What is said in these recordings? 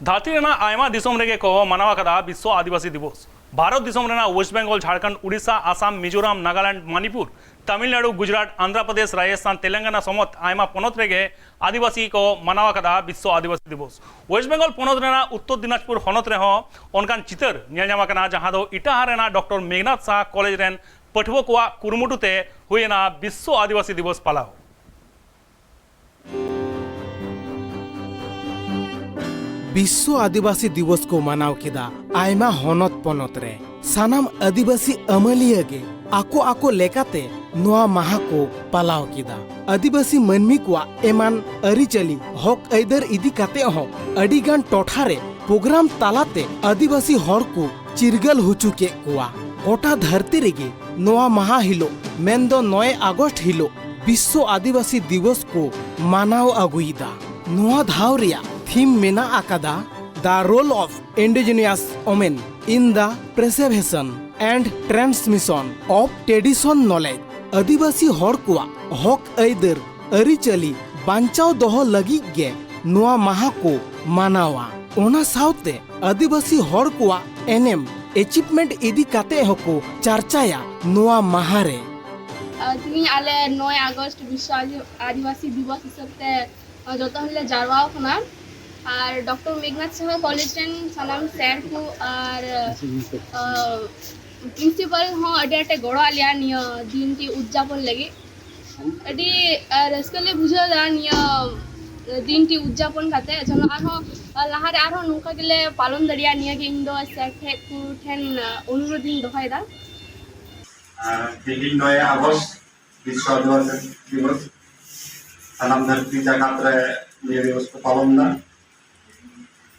धरती आयमा दिसोम रेगे को मनावा कदा विश्व आदिवासी दिवस भारत दिसोम रेना वेस्ट बेंगल झारखंड उड़ीसा आसाम मिजोराम नागालैंड मणिपुर तमिलनाडु गुजरात आंध्र प्रदेश राजस्थान तेलंगाना समत आयमा पनत रेगे आदिवासी को मनावा कदा विश्व आदिवासी दिवस वेस्ट बेंगल पनत रेना उत्तर दिनाजपुर हनत रे अनकान चितर नेलनामा कना जहां दो इटाहार रेना डॉक्टर मेघनाथ शाह कॉलेज रेन पठुआ कोआ कुरुमुटुते हुएना विश्व आदिवासी दिवस पालाव विश्व आदिवासी दिवस को मनाव केदा आयमा हनत पनत रे सानाम आदिवासी अमलिया के आको आको लेकाते नोआ माहा को पालाव केदा आदिवासी मनमी को एमान अरिचली हक ऐदर इदी काते हो अडिगान टोठारे प्रोग्राम तालाते आदिवासी हर को चिरगल हुचु के कुआ गोटा धरती रेगे नोआ माहा हिलो मेंदो 9 अगस्त हिलो विश्व आदिवासी दिवस को मानाव अगुईदा नोआ धाव रिया थीम मेना आकादा the role of indigenous women in the preservation and transmission of tradition knowledge आदिवासी हर को हक ऐदर अरिचली बांचाव दोहो लगी गे नोआ माहा को मानावा ओना साउते आदिवासी हर को एनएम अचीवमेंट इदी काते हको चर्चाया नोआ माहा रे तिनी आले 9 अगस्त विश्व आदिवासी दिवस हिसाबते जतो हले जारवाओ खना और डॉक्टर मेघनाथ शाह कॉलेज रेन सानाम सैर को और प्रिंसिपल हो अडे अटे गोड़ो आलिया निया दिन की उद्यापन लगे अडी रसकले बुझा दा निया दिन की उद्यापन खाते जनो आरो लाहारे आरो नोका गेले पालन दरिया निया के इंदो सेठे को ठेन अनुरोधन दोहायदा दिल्ली 9 अगस्त विश्व आदिवासी दिवस सानाम धरती जागात रे ये दिवस को पालन दा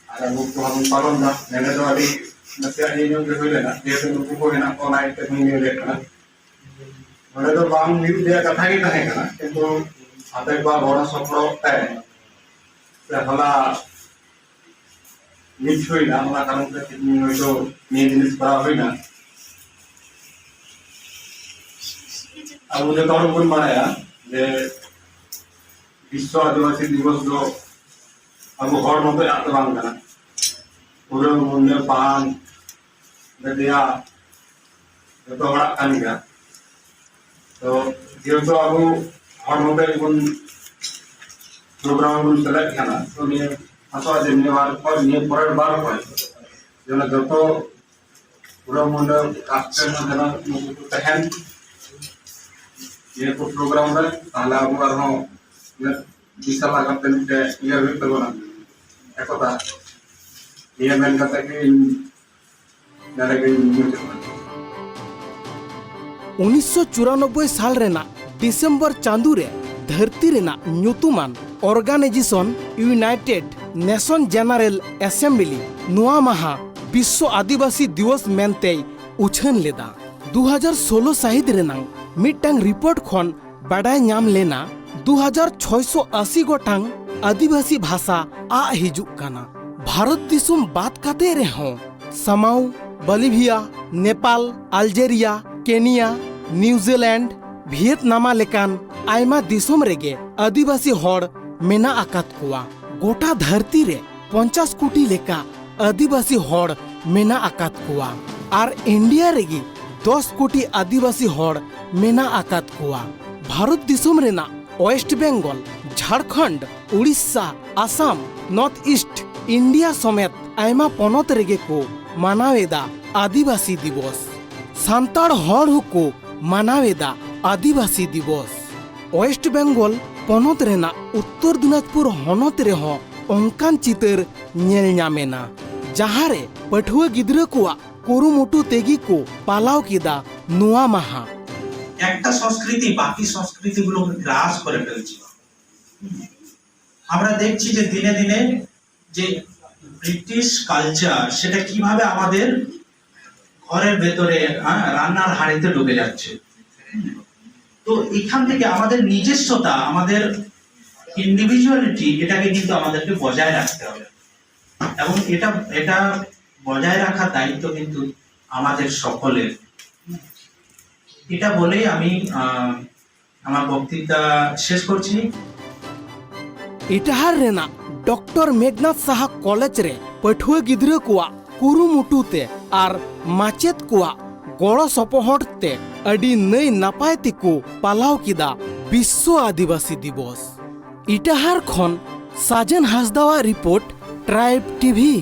ada buku hamun palon dah, nenek tu ada nasi aja yang berbeda na, dia tu buku yang aku naik ke sini lihat kan, ada tu bang itu dia kata kita है kan, itu ada एक बार बड़ा सपना होता है, सेहला नीच हुई ना, हमारा काम के कितनी हुई तो नीच नीच बड़ा हुई ना, अब मुझे तो और बुन मारा या, जे विश्व आदिवासी दिवस जो अब हर मत आते बांग करना पूरे मुंडे पान नदिया तो बड़ा कानी का तो ये तो अब हर मत उन प्रोग्राम उन सेलेक्ट किया ना तो ये असवा जमीन बार पर ये पर बार पर जो ना तो पूरा मुंडे कास्टर में देना मुझे तहन ये तो प्रोग्राम है ताला अगर हम ये bisa lakukan penelitian ia berpeluang ekota ia main kata ke dari ke 1994 साल रेना दिसंबर चांदू रे धरती रेना न्यूतुमान organisation United Nation General Assembly नोआ माहा विश्व आदिवासी दिवस मेनते उछन लेदा 2016 साहित रेना मिटंग रिपोर्ट खन बाडाय नाम लेना 2680 गोटांग आदिवासी भाषा आ हिजुक काना भारत दिसुम बात काते रे हों समाउ Bolivia Nepal Algeria Kenya New Zealand Vietnam लेकान आयमा दिसुम रेगे आदिवासी हड़ मेना आकात कोआ गोटा धरती रे 50 कोटी लेका आदिवासी हड़ मेना आकात कोआ और इंडिया रेगी 10 कोटी आदिवासी हड़ मेना आकात कोआ भारत दिसुम रेना West Bengal Jharkhand Orissa Assam north east India समेत आयमा पनत रेगे को मानावेदा आदिवासी दिवस सांताड़ हड़ को मानावेदा आदिवासी दिवस वेस्ट बेंगल पनत रेना उत्तर दिनाजपुर हनत रे हो अंकान चितर नेल नामेना जहां रे पठुआ गिद्रा को कुरुमुटु तेगी को पालाव केदा नोआ माहा একটা সংস্কৃতি বাকি সংস্কৃতিগুলোকে গ্রাস করে ফেলছিল আমরা দেখছি যে দিনে দিনে যে ব্রিটিশ কালচার সেটা কিভাবে আমাদের ঘরের ভেতরে রান্নার হাড়িতে ঢুকে যাচ্ছে তো এখান থেকে আমাদের নিজস্বতা আমাদের ইন্ডিভিজুয়ালিটি এটাকে কিন্তু আমাদেরকে বজায় রাখতে হবে এবং এটা বজায় রাখার দায়িত্ব কিন্তু আমাদের সকলের এটা বলেই আমি আমার বক্তৃতা শেষ করছি इटाहार रेना डॉक्टर मेघनाथ साहा कॉलेज रे पठुआ गिद्रा कुआ कुरुमुटुते आर माचेत कुआ गड़ो सपोहटते अडी नई नापाय तिकु पालाव किदा विश्व आदिवासी दिवस। इटाहार खन साजन हासदावा रिपोर्ट ट्राइब टीवी।